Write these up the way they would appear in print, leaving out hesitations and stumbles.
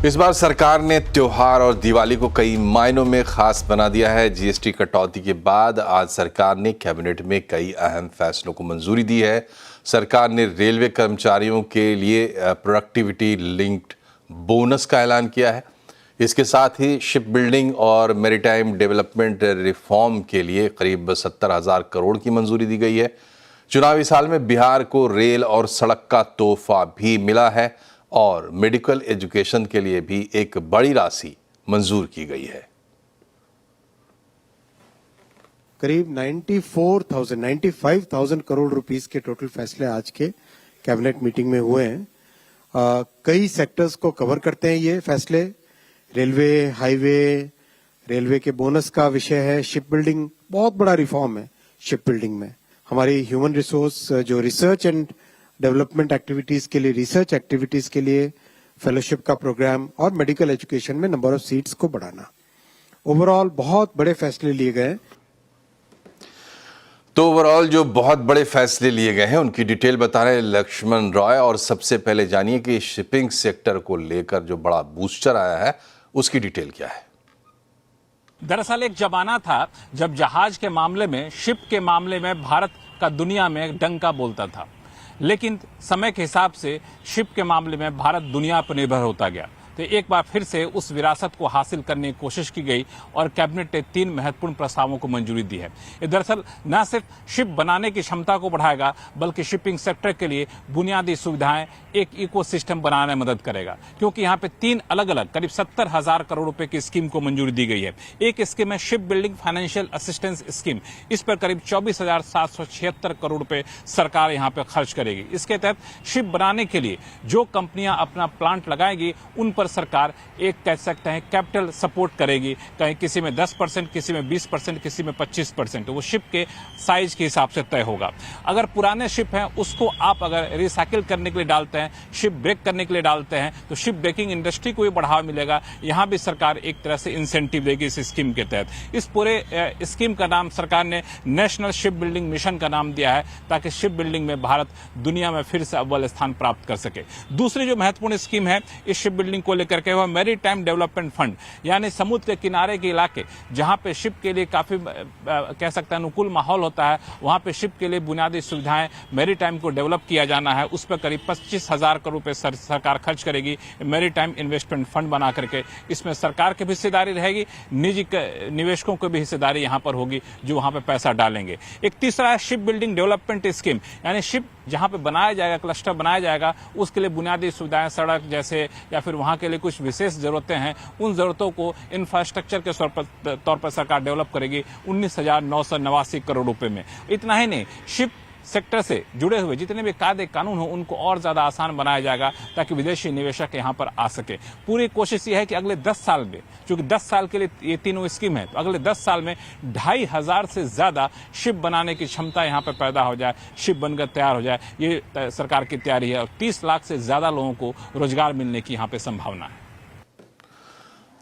इस बार सरकार ने त्योहार और दिवाली को कई मायनों में खास बना दिया है। जीएसटी कटौती के बाद आज सरकार ने कैबिनेट में कई अहम फैसलों को मंजूरी दी है। सरकार ने रेलवे कर्मचारियों के लिए प्रोडक्टिविटी लिंक्ड बोनस का ऐलान किया है। इसके साथ ही शिप बिल्डिंग और मैरीटाइम डेवलपमेंट रिफॉर्म के लिए करीब 70,000 करोड़ की मंजूरी दी गई है। चुनावी साल में बिहार को रेल और सड़क का तोहफा भी मिला है और मेडिकल एजुकेशन के लिए भी एक बड़ी राशि मंजूर की गई है। करीब 95,000 करोड़ रुपीस के टोटल फैसले आज के कैबिनेट मीटिंग में हुए हैं। कई सेक्टर्स को कवर करते हैं ये फैसले। रेलवे, हाईवे, रेलवे के बोनस का विषय है। शिप बिल्डिंग बहुत बड़ा रिफॉर्म है। शिप बिल्डिंग में हमारी ह्यूमन रिसोर्स जो रिसर्च एंड डेवलपमेंट एक्टिविटीज के लिए, रिसर्च एक्टिविटीज के लिए फेलोशिप का प्रोग्राम और मेडिकल एजुकेशन में नंबर ऑफ सीट्स को बढ़ाना। ओवरऑल बहुत बड़े फैसले लिए गए। तो ओवरऑल जो बहुत बड़े फैसले लिए गए हैं उनकी डिटेल बता रहे हैं लक्ष्मण रॉय। और सबसे पहले जानिए कि शिपिंग सेक्टर को लेकर जो बड़ा बूस्टर आया है उसकी डिटेल क्या है। दरअसल एक जमाना था जब जहाज के मामले में, शिप के मामले में भारत का दुनिया में डंका बोलता था, लेकिन समय के हिसाब से शिप के मामले में भारत दुनिया पर निर्भर होता गया। तो एक बार फिर से उस विरासत को हासिल करने की कोशिश की गई और कैबिनेट ने 3 महत्वपूर्ण प्रस्तावों को मंजूरी दी है। ये दरअसल न सिर्फ शिप बनाने की क्षमता को बढ़ाएगा बल्कि शिपिंग सेक्टर के लिए बुनियादी सुविधाएं, एक इकोसिस्टम बनाने में मदद करेगा, क्योंकि यहाँ पे 3 अलग अलग करीब 70,000 करोड़ रुपए की स्कीम को मंजूरी दी गई है। एक स्कीम है ship building financial assistance scheme. इस पर करीब 24,776 करोड़ रुपए सरकार यहाँ पे खर्च करेगी। इसके तहत शिप बनाने के लिए जो कंपनियां अपना प्लांट लगाएगी उन पर सरकार एक कह सकते हैं कैपिटल सपोर्ट करेगी। कहीं किसी में 10%, किसी में 20%, किसी में 25%। वो शिप के साइज के हिसाब से तय होगा। अगर पुराने शिप हैं उसको आप अगर रिसाइकिल करने के लिए डालते हैं, शिप ब्रेक करने के लिए डालते हैं, तो शिप ब्रेकिंग इंडस्ट्री को भी बढ़ावा मिलेगा। यहां भी सरकार एक तरह से इंसेंटिव देगी इस स्कीम के तहत। इस पूरे स्कीम का नाम सरकार ने नेशनल शिप बिल्डिंग मिशन का नाम दिया है, ताकि शिप बिल्डिंग में भारत दुनिया में फिर से अव्वल स्थान प्राप्त कर सके। दूसरी जो महत्वपूर्ण स्कीम है इस शिप बिल्डिंग को लेकर के, वह मैरीटाइम डेवलपमेंट फंड, यानी समुद्र के किनारे के इलाके जहां पे शिप के लिए काफी कह सकते हैं अनुकूल माहौल होता है, वहां पे शिप के लिए बुनियादी सुविधाएं, मैरीटाइम को डेवलप किया जाना है। उस पर करीब 25,000 करोड़ रुपए सरकार खर्च करेगी मैरीटाइम इन्वेस्टमेंट फंड बना करके। इसमें सरकार की भी हिस्सेदारी रहेगी, निजी निवेशकों की भी हिस्सेदारी यहां पर होगी जो वहां पे पैसा डालेंगे। एक तीसरा है शिप बिल्डिंग डेवलपमेंट स्कीम, यानी शिप जहां पे बनाया जाएगा, क्लस्टर बनाया जाएगा, उसके लिए बुनियादी सुविधाएं, सड़क जैसे या फिर वहां के लिए कुछ विशेष जरूरतें हैं, उन जरूरतों को इंफ्रास्ट्रक्चर के तौर पर सरकार डेवलप करेगी 19,989 करोड़ रुपए में। इतना ही नहीं, शिप सेक्टर से जुड़े हुए जितने भी कायदे कानून हो उनको और ज्यादा आसान बनाया जाएगा ताकि विदेशी निवेशक यहां पर आ सके। पूरी कोशिश यह है कि अगले 10 साल में, चूंकि 10 साल के लिए ये तीनों स्कीम है, तो अगले 10 साल में 2,500 से ज्यादा शिप बनाने की क्षमता यहां पर पैदा हो जाए, शिप बनकर तैयार हो जाए। ये सरकार की तैयारी है और 30 लाख से ज्यादा लोगों को रोजगार मिलने की यहां पर संभावना है।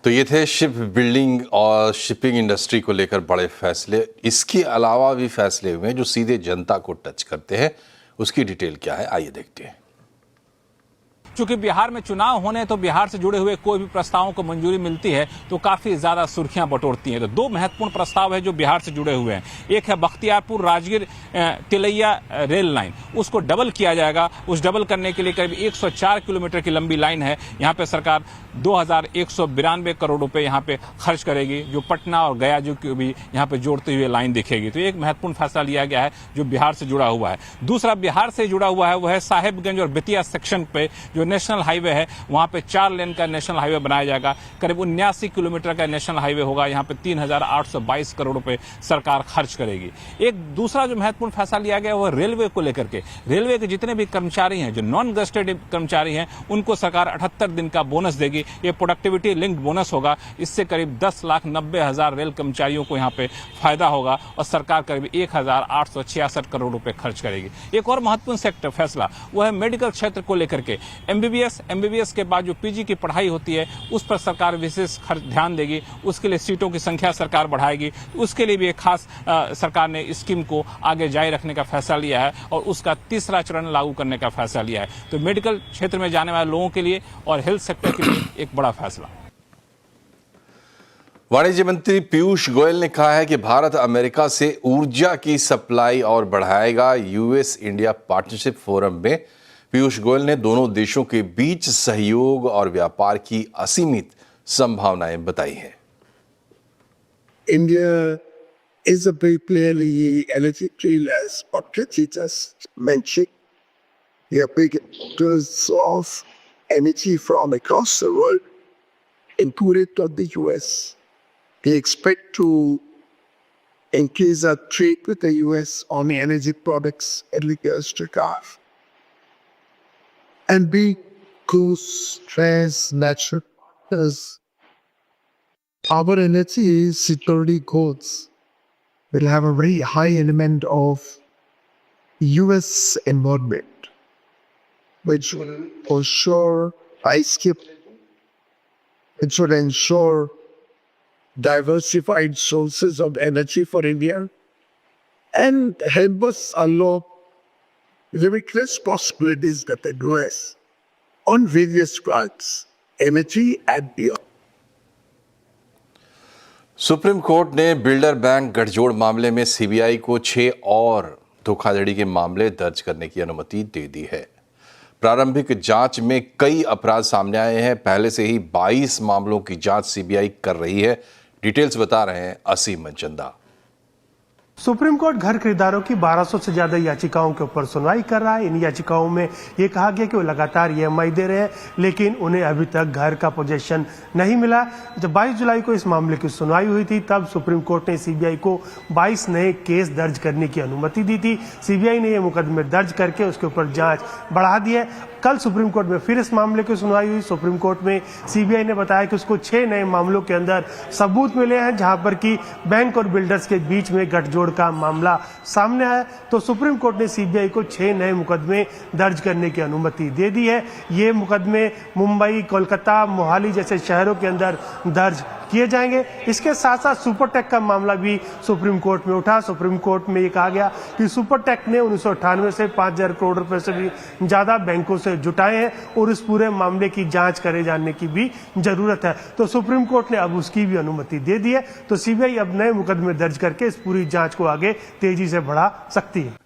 तो ये थे शिप बिल्डिंग और शिपिंग इंडस्ट्री को लेकर बड़े फैसले। इसके अलावा भी फैसले हुए हैं जो सीधे जनता को टच करते हैं। उसकी डिटेल क्या है, आइए देखते हैं। चूंकि बिहार में चुनाव होने, तो बिहार से जुड़े हुए कोई भी प्रस्तावों को मंजूरी मिलती है तो काफी ज्यादा सुर्खियां बटोरती हैं। तो 2 महत्वपूर्ण प्रस्ताव है जो बिहार से जुड़े हुए हैं। एक है बख्तियारपुर राजगीर तिलैया रेल लाइन, उसको डबल किया जाएगा। उस डबल करने के लिए करीब 104 किलोमीटर की लंबी लाइन है। यहाँ पे सरकार 2,192 करोड़ रुपए यहाँ पे खर्च करेगी, जो पटना और गया जो भी यहाँ पे जोड़ते हुए लाइन दिखेगी। तो एक महत्वपूर्ण फैसला लिया गया है जो बिहार से जुड़ा हुआ है। दूसरा बिहार से जुड़ा हुआ है वह है साहेबगंज और बेतिया सेक्शन पे जो नेशनल हाईवे है, वहां पे 4 लेन का नेशनल हाईवे बनाया जाएगा। करीब 79 किलोमीटर का नेशनल हाईवे होगा। यहाँ पे 3,822 करोड़ रुपए सरकार खर्च करेगी। एक दूसरा जो महत्वपूर्ण फैसला लिया गया वह रेलवे को लेकर के। रेलवे के जितने भी कर्मचारी हैं, जो नॉन गजेटेड कर्मचारी हैं, उनको सरकार 78 दिन का बोनस देगी। ये प्रोडक्टिविटी लिंक्ड बोनस होगा। इससे करीब 10,90,000 रेल कर्मचारियों को यहाँ पे फायदा होगा और सरकार करीब 1,866 करोड़ रुपए खर्च करेगी। एक और महत्वपूर्ण सेक्टर फैसला वह है मेडिकल क्षेत्र को लेकर के। एमबीबीएस के बाद जो पीजी की पढ़ाई होती है उस पर सरकार विशेष ध्यान देगी, उसके लिए सीटों की संख्या सरकार बढ़ाएगी। उसके लिए भी एक खास सरकार ने स्कीम को आगे जारी रखने का फैसला लिया है और उसका तीसरा चरण लागू करने का फैसला लिया है। तो मेडिकल क्षेत्र में जाने वाले लोगों के लिए और हेल्थ सेक्टर के लिए एक बड़ा फैसला। वाणिज्य मंत्री पीयूष गोयल ने कहा है कि भारत अमेरिका से ऊर्जा की सप्लाई और बढ़ाएगा। यूएस इंडिया पार्टनरशिप फोरम में पीयूष गोयल ने दोनों देशों के बीच सहयोग और व्यापार की असीमित संभावनाएं बताई हैं। India is a big player in the energy field, as Patricia just mentioned. We are big importers of energy from across the world, including of the US. We expect to increase our trade with the US on energy products in the years to come. And be close, trans, natural partners. Our energy security goals will have a very high element of US involvement, which will ensure price stability, which will ensure diversified sources of energy for India, and help us unlock limitless possibilities that the US on various fronts, energy and beyond. Supreme court ने builder bank गठजोड़ मामले में CBI को 6 और धोखाधड़ी के मामले दर्ज करने की अनुमति दे दी है। प्रारंभिक जांच में कई अपराध सामने आए हैं। पहले से ही 22 मामलों की जांच सीबीआई कर रही है। डिटेल्स बता रहे हैं असीम मंचंदा। सुप्रीम कोर्ट घर खरीदारों की 1200 से ज्यादा याचिकाओं के ऊपर सुनवाई कर रहा है। इन याचिकाओं में ये कहा गया कि वो लगातार ईएमआई दे रहे हैं, लेकिन उन्हें अभी तक घर का पोजीशन नहीं मिला। जब 22 जुलाई को इस मामले की सुनवाई हुई थी, तब सुप्रीम कोर्ट ने सीबीआई को 22 नए केस दर्ज करने की अनुमति दी थी। सीबीआई ने ये मुकदमे दर्ज करके उसके ऊपर जांच बढ़ा दी है। कल सुप्रीम कोर्ट में फिर इस मामले की सुनवाई हुई। सुप्रीम कोर्ट में सीबीआई ने बताया कि उसको 6 नए मामलों के अंदर सबूत मिले हैं, जहां पर कि बैंक और बिल्डर्स के बीच में गठजोड़ का मामला सामने आया। तो सुप्रीम कोर्ट ने सीबीआई को 6 नए मुकदमे दर्ज करने की अनुमति दे दी है। ये मुकदमे मुंबई, कोलकाता, मोहाली जैसे शहरों के अंदर दर्ज किए जाएंगे। इसके साथ साथ सुपरटेक का मामला भी सुप्रीम कोर्ट में उठा। सुप्रीम कोर्ट में ये कहा गया कि सुपरटेक ने 1998 से 5,000 करोड़ रुपए से भी ज्यादा बैंकों से जुटाए हैं और इस पूरे मामले की जांच करे जाने की भी जरूरत है। तो सुप्रीम कोर्ट ने अब उसकी भी अनुमति दे दी है। तो सीबीआई अब नए मुकदमे दर्ज करके इस पूरी जांच को आगे तेजी से बढ़ा सकती है।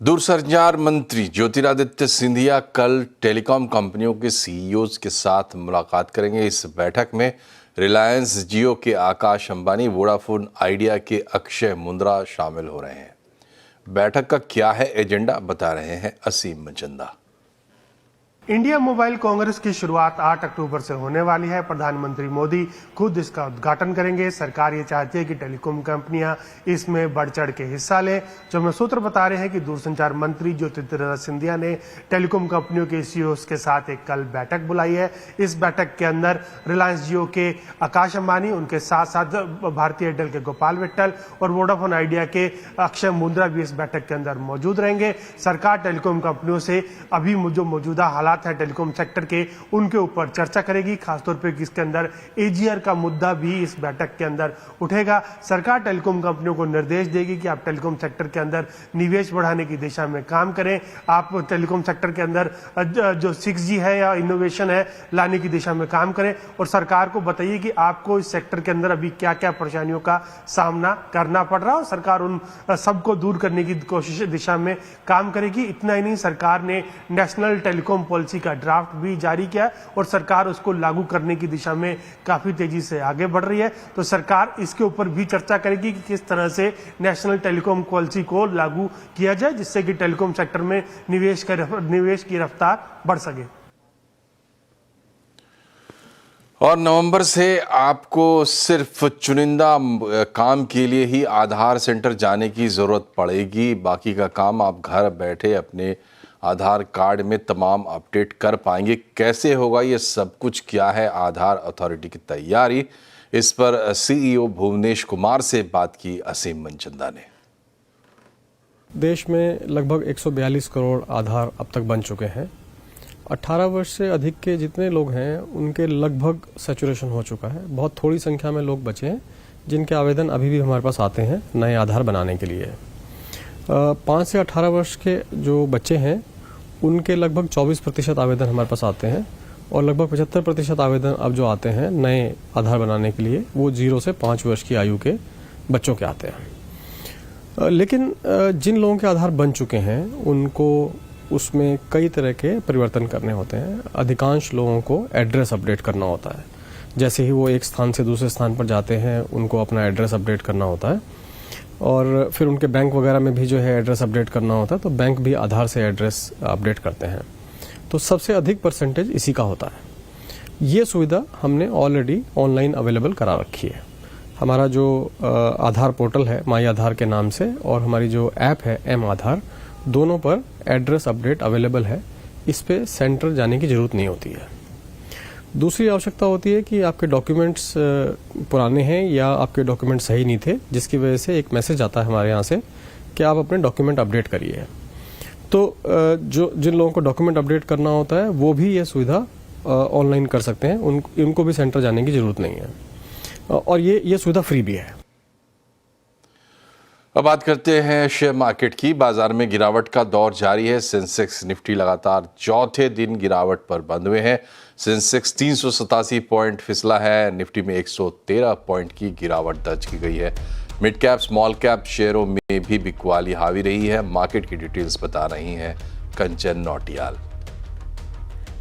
दूरसंचार मंत्री ज्योतिरादित्य सिंधिया कल टेलीकॉम कंपनियों के सीईओज के साथ मुलाकात करेंगे। इस बैठक में रिलायंस जियो के आकाश अंबानी, वोडाफोन आइडिया के अक्षय मुंद्रा शामिल हो रहे हैं। बैठक का क्या है एजेंडा, बता रहे हैं असीम मंचंदा। इंडिया मोबाइल कांग्रेस की शुरुआत 8 अक्टूबर से होने वाली है। प्रधानमंत्री मोदी खुद इसका उद्घाटन करेंगे। सरकार ये चाहती है कि टेलीकॉम कंपनियां इसमें बढ़ चढ़ के हिस्सा लें। जो हमें सूत्र बता रहे हैं कि दूरसंचार मंत्री ज्योतिरादित्य सिंधिया ने टेलीकॉम कंपनियों के सीईओज के साथ एक कल बैठक बुलाई है। इस बैठक के अंदर रिलायंस जियो के आकाश अंबानी, उनके साथ साथ भारतीय एयरटेल के गोपाल विट्ठल और वोडाफोन आइडिया के अक्षय मुंद्रा भी इस बैठक के अंदर मौजूद रहेंगे। सरकार टेलीकॉम कंपनियों से अभी जो मौजूदा हालात है टेलीकॉम सेक्टर के, उनके ऊपर चर्चा करेगी। खासतौर पे इसके अंदर एजीआर का मुद्दा भी इस बैठक के अंदर उठेगा। सरकार टेलीकॉम कंपनियों को निर्देश देगी कि आप टेलीकॉम सेक्टर के अंदर निवेश बढ़ाने की दिशा में काम करें। आप टेलीकॉम सेक्टर के अंदर जो 6G है या इनोवेशन है लाने की दिशा में काम करें और सरकार को बताइए कि आपको इस सेक्टर के अंदर अभी क्या क्या परेशानियों का सामना करना पड़ रहा है और सरकार उन सबको दूर करने की कोशिश दिशा में काम करेगी। इतना ही नहीं, सरकार ने नेशनल टेलीकॉम पॉलिसी का ड्राफ्ट भी जारी किया और सरकार उसको लागू करने की दिशा में काफी तेजी से आगे बढ़ रही है। तो सरकार इसके ऊपर भी चर्चा करेगी कि किस तरह से नेशनल टेलीकॉम पॉलिसी को लागू किया जाए, जिससे कि टेलीकॉम सेक्टर में निवेश की रफ्तार बढ़ सके। और नवंबर से आपको सिर्फ चुनिंदा काम के लिए ही आधार सेंटर जाने की ज़रूरत पड़ेगी। बाकी का काम आप घर बैठे अपने आधार कार्ड में तमाम अपडेट कर पाएंगे। कैसे होगा ये सब कुछ, क्या है आधार अथॉरिटी की तैयारी, इस पर सीईओ भुवनेश कुमार से बात की असीम मंचंदा ने। देश में लगभग 142 करोड़ आधार अब तक बन चुके हैं 18 वर्ष से अधिक के जितने लोग हैं उनके लगभग सैचुरेशन हो चुका है। बहुत थोड़ी संख्या में लोग बचे हैं जिनके आवेदन अभी भी हमारे पास आते हैं नए आधार बनाने के लिए। 5 से 18 वर्ष के जो बच्चे हैं उनके लगभग 24% आवेदन हमारे पास आते हैं और लगभग 75% आवेदन अब जो आते हैं नए आधार बनाने के लिए वो 0 से 5 वर्ष की आयु के बच्चों के आते हैं। लेकिन जिन लोगों के आधार बन चुके हैं उनको उसमें कई तरह के परिवर्तन करने होते हैं। अधिकांश लोगों को एड्रेस अपडेट करना होता है। जैसे ही वो एक स्थान से दूसरे स्थान पर जाते हैं उनको अपना एड्रेस अपडेट करना होता है और फिर उनके बैंक वगैरह में भी जो है एड्रेस अपडेट करना होता है, तो बैंक भी आधार से एड्रेस अपडेट करते हैं। तो सबसे अधिक परसेंटेज इसी का होता है। ये सुविधा हमने ऑलरेडी ऑनलाइन अवेलेबल करा रखी है। हमारा जो आधार पोर्टल है माई आधार के नाम से और हमारी जो ऐप है एम आधार, दोनों पर एड्रेस अपडेट अवेलेबल है। इस पे सेंटर जाने की जरूरत नहीं होती है। दूसरी आवश्यकता होती है कि आपके डॉक्यूमेंट्स पुराने हैं या आपके डॉक्यूमेंट सही नहीं थे, जिसकी वजह से एक मैसेज आता है हमारे यहाँ से कि आप अपने डॉक्यूमेंट अपडेट करिए। तो जिन लोगों को डॉक्यूमेंट अपडेट करना होता है वो भी ये सुविधा ऑनलाइन कर सकते हैं। उनको भी सेंटर जाने की जरूरत नहीं है और ये सुविधा फ्री भी है। अब बात करते हैं शेयर मार्केट की। बाजार में गिरावट का दौर जारी है। सेंसेक्स निफ्टी लगातार चौथे दिन गिरावट पर बंद हुए हैं। सेंसेक्स 387 पॉइंट फिसला है। निफ्टी में 113 पॉइंट की गिरावट दर्ज की गई है। मिड कैप स्मॉल कैप शेयरों में भी बिकवाली हावी रही है। मार्केट की डिटेल्स बता रही हैं कंचन नौटियाल।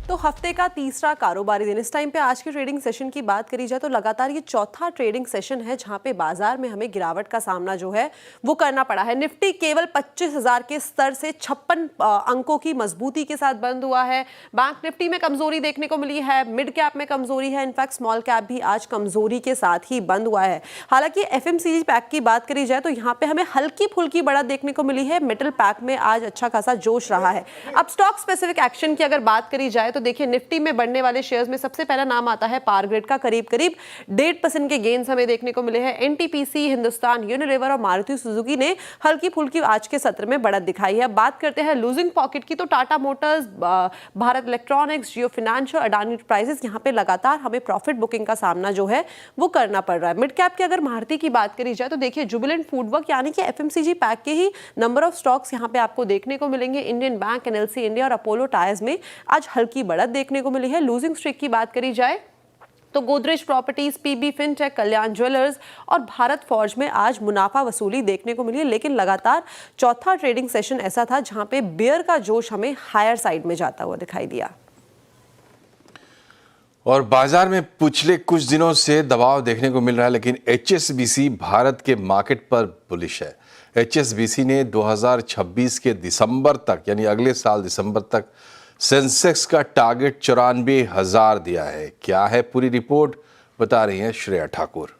तो हफ्ते का तीसरा कारोबारी दिन, इस टाइम पे आज के ट्रेडिंग सेशन की बात करी जाए तो लगातार ये चौथा ट्रेडिंग सेशन है जहां पे बाजार में हमें गिरावट का सामना जो है वो करना पड़ा है। निफ्टी केवल 25,000 के स्तर से 56 अंकों की मजबूती के साथ बंद हुआ है। बैंक निफ्टी में कमजोरी देखने को मिली है, मिड कैप में कमजोरी है, इनफैक्ट स्मॉल कैप भी आज कमजोरी के साथ ही बंद हुआ है। हालांकि एफएमसीजी पैक की बात करी जाए तो यहाँ पे हमें हल्की फुल्की बढ़त देखने को मिली है। मेटल पैक में आज अच्छा खासा जोश रहा है। अब स्टॉक स्पेसिफिक एक्शन की अगर बात करी जाए तो देखिए निफ्टी में बढ़ने वाले शेयर्स में सबसे पहला नाम आता है पावर ग्रिड का। करीब 1.5% के गेन्स हमें देखने को मिले हैं। एनटीपीसी, हिंदुस्तान यूनिलीवर और मारुति सुजुकी ने हल्की फुल्की आज के सत्र में बढ़त दिखाई है। बात करते हैं लूजिंग पॉकेट की तो टाटा मोटर्स, भारत इलेक्ट्रॉनिक्स, जियो फाइनेंशियल, अडानी एंटरप्राइजेस यहाँ पे लगातार हमें प्रॉफिट बुकिंग का सामना जो है वो करना पड़ रहा है। मिड कैप की अगर मारुति की बात करी जाए तो देखिए जुबिलेंट फूडवर्क यानी कि एफएमसीजी पैक के ही नंबर ऑफ स्टॉक्स यहाँ पे आपको देखने को मिलेंगे। इंडियन बैंक, एनएलसी इंडिया और अपोलो टायर्स में आज हल्की बढ़त देखने को मिली है। लूजिंग स्ट्रीक की बात करी जाए तो गोदरेज प्रॉपर्टीज, पीबी फिनटेक, कल्याण ज्वेलर्स और भारत फॉर्ज में आज मुनाफा वसूली देखने को मिली है। लेकिन लगातार चौथा ट्रेडिंग सेशन ऐसा था जहां पे बेयर का जोश हमें हायर साइड में जाता हुआ दिखाई दिया। और बाजार में पिछले कुछ दिनों से दबाव देखने को मिल रहा है, लेकिन एचएसबीसी भारत के मार्केट पर बुलिश है। एचएसबीसी ने 2026 के दिसंबर तक यानी अगले साल दिसंबर तक सेंसेक्स का टारगेट 94,000 दिया है। क्या है पूरी रिपोर्ट, बता रही हैं श्रेया ठाकुर।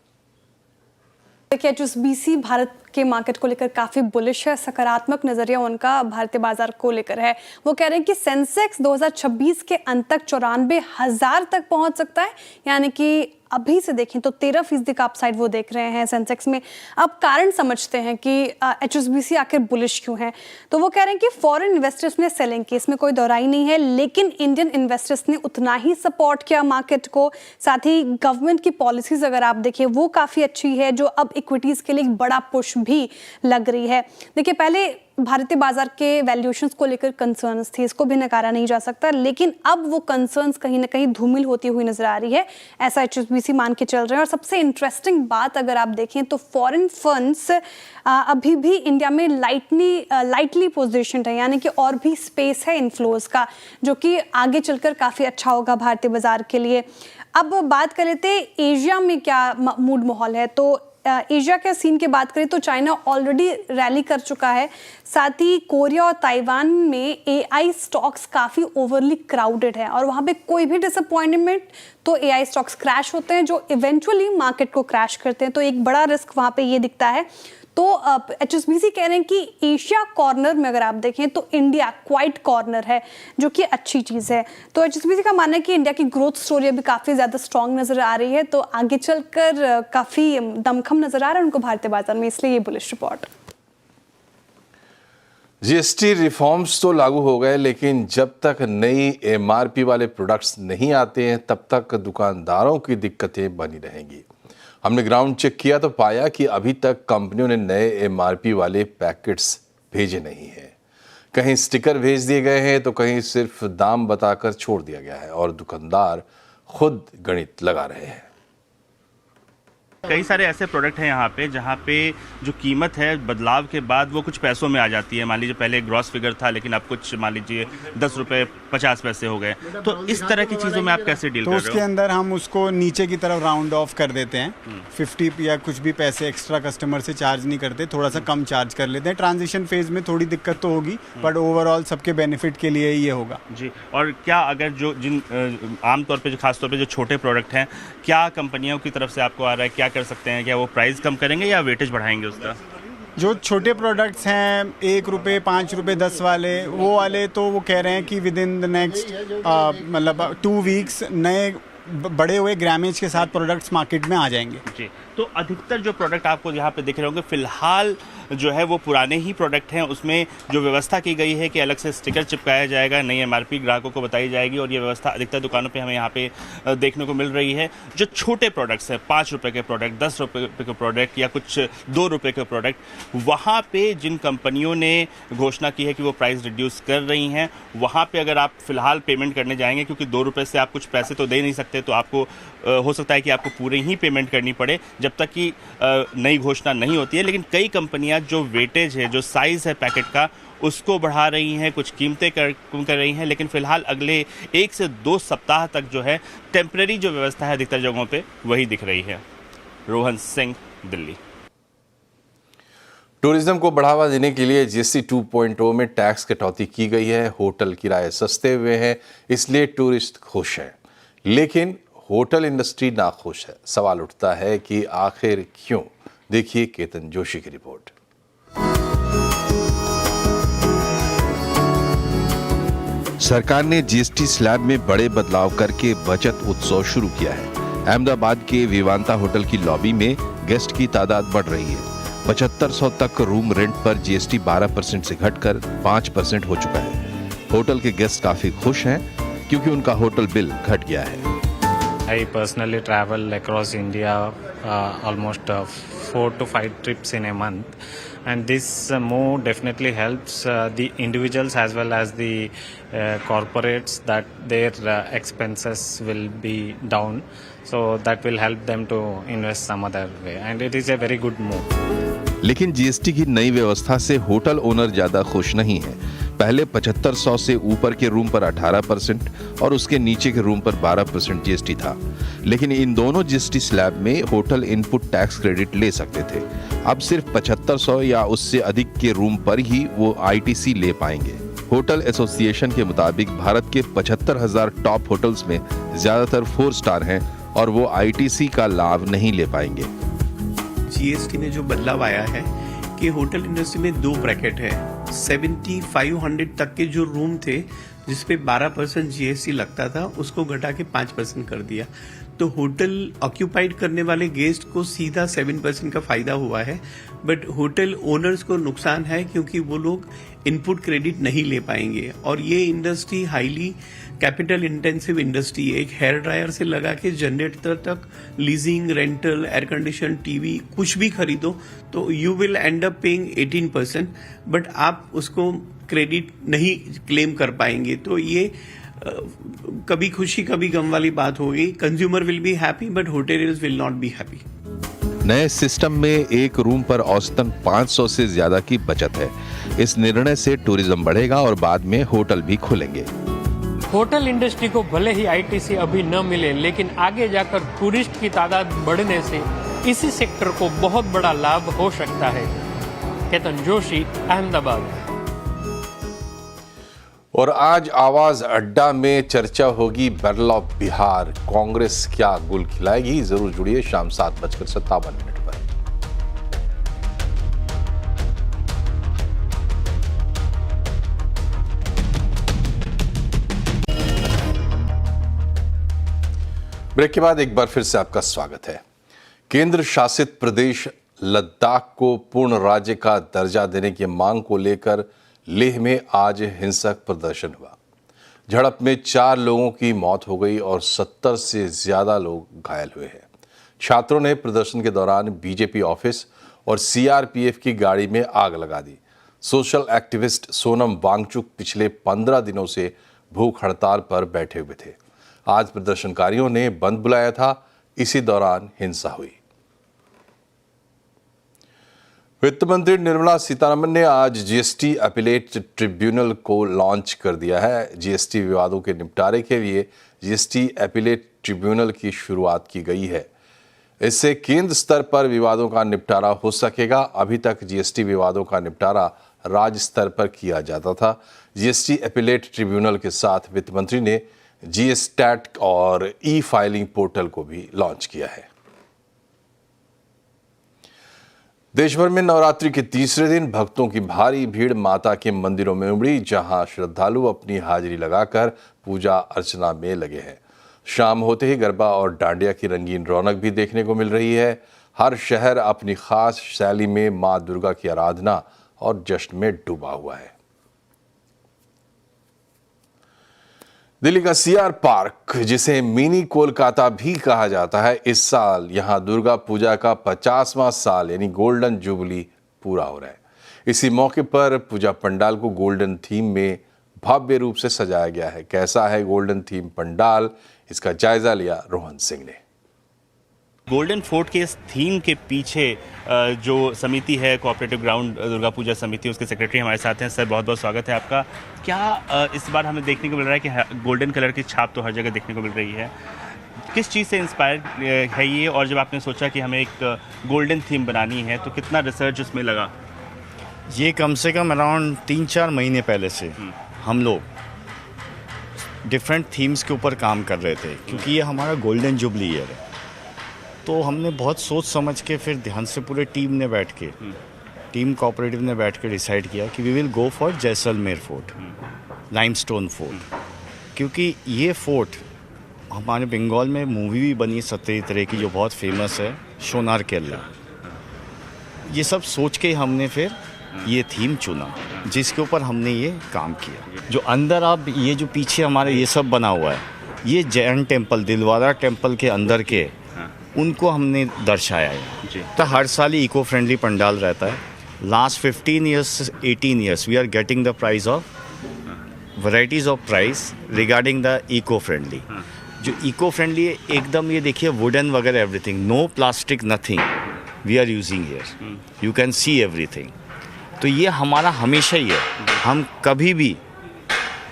देखिए एचएसबीसी भारत के मार्केट को लेकर काफी बुलिश है। सकारात्मक नजरिया उनका भारतीय बाजार को लेकर है। वो कह रहे हैं कि सेंसेक्स 2026 के अंत तक 94,000 तक पहुंच सकता है, यानी कि अभी से देखें तो 13% का अपसाइड वो देख रहे हैं सेंसेक्स में। अब कारण समझते हैं कि एचएसबीसी आखिर बुलिश क्यों है। तो वो कह रहे हैं कि फॉरेन इन्वेस्टर्स ने सेलिंग की, इसमें कोई दोहराई नहीं है, लेकिन इंडियन इन्वेस्टर्स ने उतना ही सपोर्ट किया मार्केट को। साथ ही गवर्नमेंट की पॉलिसीज अगर आप देखें वो काफी अच्छी है, जो अब इक्विटीज के लिए एक बड़ा पुश भी लग रही है। देखिए पहले भारतीय बाजार के वैल्यूएशंस को लेकर कंसर्न्स थे, इसको भी नकारा नहीं जा सकता, लेकिन अब वो कंसर्न्स कहीं ना कहीं धूमिल होती हुई नजर आ रही है, ऐसा एचएसबीसी मान के चल रहे हैं। और सबसे इंटरेस्टिंग बात अगर आप देखें तो फॉरेन फंड्स अभी भी इंडिया में लाइटली पोजिशन्ड है, यानी कि और भी स्पेस है इनफ्लोज का, जो कि आगे चलकर काफी अच्छा होगा भारतीय बाजार के लिए। अब बात कर लेते एशिया में क्या मूड माहौल है। तो एशिया के सीन की बात करें तो चाइना ऑलरेडी रैली कर चुका है। साथ ही कोरिया और ताइवान में एआई स्टॉक्स काफ़ी ओवरली क्राउडेड है और वहाँ पे कोई भी डिसअपॉइंटमेंट तो एआई स्टॉक्स क्रैश होते हैं, जो इवेंचुअली मार्केट को क्रैश करते हैं। तो एक बड़ा रिस्क वहाँ पे ये दिखता है। तो एचएसबीसी कह रहे हैं कि एशिया कॉर्नर में अगर आप देखें तो इंडिया क्वाइट कॉर्नर है, जो कि अच्छी चीज़ है। तो एचएसबीसी का मानना है कि इंडिया की ग्रोथ स्टोरी अभी काफ़ी ज़्यादा स्ट्रॉन्ग नज़र आ रही है, तो आगे चलकर काफ़ी दमखम नज़र आ रहा है उनको भारतीय बाजार में, इसलिए ये बुलिश रिपोर्ट। जीएसटी रिफॉर्म्स तो लागू हो गए, लेकिन जब तक नई एमआरपी वाले प्रोडक्ट्स नहीं आते हैं तब तक दुकानदारों की दिक्कतें बनी रहेंगी। हमने ग्राउंड चेक किया तो पाया कि अभी तक कंपनियों ने नए एमआरपी वाले पैकेट्स भेजे नहीं हैं। कहीं स्टिकर भेज दिए गए हैं तो कहीं सिर्फ दाम बताकर छोड़ दिया गया है और दुकानदार खुद गणित लगा रहे हैं। कई सारे ऐसे प्रोडक्ट हैं यहाँ पे जहाँ पे जो कीमत है बदलाव के बाद वो कुछ पैसों में आ जाती है। मान लीजिए पहले ग्रॉस फिगर था, लेकिन अब कुछ मान लीजिए 10 रुपये 50 पैसे हो गए। तो इस तरह की चीज़ों में आप कैसे डील कर रहे हो? तो उसके अंदर हम उसको नीचे की तरफ राउंड ऑफ कर देते हैं। 50 या कुछ भी पैसे एक्स्ट्रा कस्टमर से चार्ज नहीं करते, थोड़ा सा कम चार्ज कर लेते हैं। ट्रांजिशन फेज में थोड़ी दिक्कत तो होगी, बट ओवरऑल सबके बेनिफिट के लिए ये होगा जी। और क्या अगर जो जिन आमतौर पे जो खासतौर पे जो छोटे प्रोडक्ट हैं, क्या कंपनियों की तरफ से आपको आ रहा है, क्या कर सकते हैं? क्या वो प्राइस कम करेंगे या वेटेज बढ़ाएंगे उसका? जो छोटे प्रोडक्ट्स हैं 1 रुपये 5 रुपये 10 वाले, वो वाले तो वो कह रहे हैं कि विद इन द नेक्स्ट मतलब 2 वीक्स नए बड़े हुए ग्रामेज के साथ प्रोडक्ट्स मार्केट में आ जाएंगे जी। तो अधिकतर जो प्रोडक्ट आपको यहाँ पे दिख रहे होंगे फिलहाल जो है वो पुराने ही प्रोडक्ट हैं। उसमें जो व्यवस्था की गई है कि अलग से स्टिकर चिपकाया जाएगा, नई एमआरपी ग्राहकों को बताई जाएगी और ये व्यवस्था अधिकतर दुकानों पे हमें यहाँ पे देखने को मिल रही है। जो छोटे प्रोडक्ट्स हैं, 5 रुपये के प्रोडक्ट, 10 रुपये के प्रोडक्ट या कुछ 2 रुपये के प्रोडक्ट, वहाँ पे जिन कंपनियों ने घोषणा की है कि वो प्राइस रिड्यूस कर रही हैं, वहाँ पे अगर आप फिलहाल पेमेंट करने जाएंगे, क्योंकि 2 रुपये से आप कुछ पैसे तो दे नहीं सकते, तो आपको हो सकता है कि आपको पूरे ही पेमेंट करनी पड़े जब तक कि नई घोषणा नहीं होती है। लेकिन कई कंपनियां जो वेटेज है, जो साइज़ है पैकेट का, उसको बढ़ा रही हैं, कुछ कीमतें कम कर रही हैं। लेकिन फिलहाल अगले 1 से 2 सप्ताह तक जो है टेम्परेरी जो व्यवस्था है अधिकतर जगहों पे वही दिख रही है। रोहन सिंह, दिल्ली। टूरिज्म को बढ़ावा देने के लिए जीएसटी 2.0 में टैक्स कटौती की गई है। होटल किराए सस्ते हुए हैं, इसलिए टूरिस्ट खुश हैं। लेकिन होटल इंडस्ट्री नाखुश है। सवाल उठता है कि आखिर क्यों? देखिए केतन जोशी की रिपोर्ट। सरकार ने जीएसटी स्लैब में बड़े बदलाव करके बचत उत्सव शुरू किया है। अहमदाबाद के विवांता होटल की लॉबी में गेस्ट की तादाद बढ़ रही है। 7500 तक रूम रेंट पर जीएसटी 12% से घटकर 5% हो चुका है। होटल के गेस्ट काफी खुश हैं क्योंकि उनका होटल बिल घट गया है। I personally travel across India almost 4 to 5 trips in a month, and this move definitely helps the individuals as well as the corporates, that their expenses will be down, so that will help them to invest some other way, and it is a very good move. लेकिन GST की नई व्यवस्था से hotel owner ज्यादा खुश नहीं है। पहले 7500 से ऊपर के रूम पर 18% और उसके नीचे के रूम पर 12% जीएसटी था। लेकिन इन दोनों जीएसटी स्लैब में होटल इनपुट टैक्स क्रेडिट ले सकते थे। अब सिर्फ 7500 या उससे अधिक के रूम पर ही वो आईटीसी ले पाएंगे। होटल एसोसिएशन के मुताबिक भारत के 75,000 टॉप होटल्स में ज्यादातर 4 स्टार हैं और वो आईटीसी का लाभ नहीं ले पाएंगे। जीएसटी में जो बदलाव आया है कि होटल इंडस्ट्री में 2 ब्रैकेट है। 7500 तक के जो रूम थे जिसपे 12% जीएसटी लगता था, उसको घटा के 5% कर दिया। तो होटल ऑक्यूपाइड करने वाले गेस्ट को सीधा 7% का फायदा हुआ है, बट होटल ओनर्स को नुकसान है क्योंकि वो लोग इनपुट क्रेडिट नहीं ले पाएंगे। और ये industry highly capital intensive industry, एक हेयर ड्रायर से लगा के जनरेटर तक leasing, rental, air condition, TV कुछ भी खरीदो तो you will end up paying 18%, but आप उसको क्रेडिट नहीं क्लेम कर पाएंगे। तो ये कभी खुशी कभी गम वाली बात होगी। Consumer will be happy but hoteliers will not be happy. नए सिस्टम में एक रूम पर औसतन 500 से ज्यादा की बचत है। इस निर्णय से टूरिज्म बढ़ेगा और बाद में होटल भी खुलेंगे। होटल इंडस्ट्री को भले ही आईटीसी अभी न मिले, लेकिन आगे जाकर टूरिस्ट की तादाद बढ़ने से इसी सेक्टर को बहुत बड़ा लाभ हो सकता है। केतन जोशी, अहमदाबाद। और आज आवाज अड्डा में चर्चा होगी बैटल ऑफ बिहार। कांग्रेस क्या गुल खिलाएगी? जरूर जुड़िए शाम 7:57 पर। ब्रेक के बाद एक बार फिर से आपका स्वागत है। केंद्र शासित प्रदेश लद्दाख को पूर्ण राज्य का दर्जा देने की मांग को लेकर लेह में आज हिंसक प्रदर्शन हुआ। झड़प में 4 लोगों की मौत हो गई और 70 से ज्यादा लोग घायल हुए हैं। छात्रों ने प्रदर्शन के दौरान बीजेपी ऑफिस और सीआरपीएफ की गाड़ी में आग लगा दी। सोशल एक्टिविस्ट सोनम वांगचुक पिछले 15 दिनों से भूख हड़ताल पर बैठे हुए थे। आज प्रदर्शनकारियों ने बंद बुलाया था, इसी दौरान हिंसा हुई। वित्त मंत्री निर्मला सीतारमण ने आज जीएसटी अपीलेट ट्रिब्यूनल को लॉन्च कर दिया है। जीएसटी विवादों के निपटारे के लिए जीएसटी अपीलेट ट्रिब्यूनल की शुरुआत की गई है। इससे केंद्र स्तर पर विवादों का निपटारा हो सकेगा। अभी तक जीएसटी विवादों का निपटारा राज्य स्तर पर किया जाता था। जीएसटी अपीलेट ट्रिब्यूनल के साथ वित्त मंत्री ने जीएसटैट और ई फाइलिंग पोर्टल को भी लॉन्च किया है। देश भर में नवरात्रि के तीसरे दिन भक्तों की भारी भीड़ माता के मंदिरों में उमड़ी, जहां श्रद्धालु अपनी हाजिरी लगाकर पूजा अर्चना में लगे हैं। शाम होते ही गरबा और डांडिया की रंगीन रौनक भी देखने को मिल रही है। हर शहर अपनी खास शैली में मां दुर्गा की आराधना और जश्न में डूबा हुआ है। दिल्ली का सीआर पार्क, जिसे मिनी कोलकाता भी कहा जाता है, इस साल यहां दुर्गा पूजा का 50वां साल यानी गोल्डन जुबली पूरा हो रहा है। इसी मौके पर पूजा पंडाल को गोल्डन थीम में भव्य रूप से सजाया गया है। कैसा है गोल्डन थीम पंडाल, इसका जायजा लिया रोहन सिंह ने। गोल्डन फोर्ट के इस थीम के पीछे जो समिति है, कोऑपरेटिव ग्राउंड दुर्गा पूजा समिति, उसके सेक्रेटरी हमारे साथ हैं। सर, बहुत बहुत स्वागत है आपका। क्या इस बार हमें देखने को मिल रहा है कि गोल्डन कलर की छाप तो हर जगह देखने को मिल रही है, किस चीज़ से इंस्पायर है ये, और जब आपने सोचा कि हमें एक गोल्डन थीम बनानी है तो कितना रिसर्च उसमें लगा? ये कम से कम अराउंड 3-4 महीने पहले से हम लोग डिफरेंट थीम्स के ऊपर काम कर रहे थे, क्योंकि ये हमारा गोल्डन जुबली ईयर है। तो हमने बहुत सोच समझ के फिर ध्यान से पूरे टीम कोऑपरेटिव ने बैठ के डिसाइड किया कि we will go for Jaisalmer fort, limestone fort, क्योंकि ये फोर्ट हमारे बंगाल में मूवी भी बनी 17 तरह की जो बहुत फेमस है, सोनार केल्ला। ये सब सोच के हमने फिर ये थीम चुना, जिसके ऊपर हमने ये काम किया। जो अंदर आप ये जो पीछे हमारे ये सब बना हुआ है, ये जैन टेम्पल, दिलवारा टेम्पल के अंदर के उनको हमने दर्शाया है। तो हर साल ही इको फ्रेंडली पंडाल रहता है। Last 15 years 18 years we are getting the prize of varieties of price regarding the eco friendly. जो इको फ्रेंडली है एकदम, ये देखिए वुडन वगैरह everything, no plastic, nothing we are using here, you can see everything. तो ये हमारा हमेशा ही है, हम कभी भी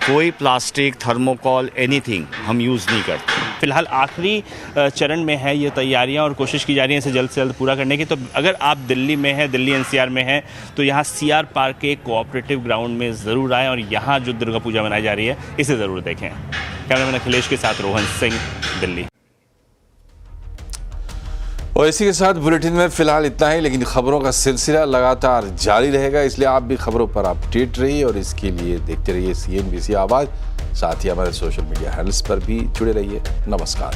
कोई प्लास्टिक, थर्मोकॉल, एनीथिंग हम यूज़ नहीं करते। फिलहाल आखिरी चरण में है ये तैयारियां और कोशिश की जा रही है इसे जल्द से जल्द पूरा करने की। तो अगर आप दिल्ली में हैं, दिल्ली एनसीआर में हैं, तो यहाँ सीआर पार्क के कोऑपरेटिव ग्राउंड में ज़रूर आएँ और यहाँ जो दुर्गा पूजा मनाई जा रही है इसे ज़रूर देखें। कैमरामैन अखिलेश के साथ रोहन सिंह, दिल्ली। और इसी के साथ बुलेटिन में फिलहाल इतना ही, लेकिन खबरों का सिलसिला लगातार जारी रहेगा, इसलिए आप भी खबरों पर अपडेट रहिए और इसके लिए देखते रहिए CNBC आवाज़। साथ ही हमारे सोशल मीडिया हैंडल्स पर भी जुड़े रहिए। नमस्कार।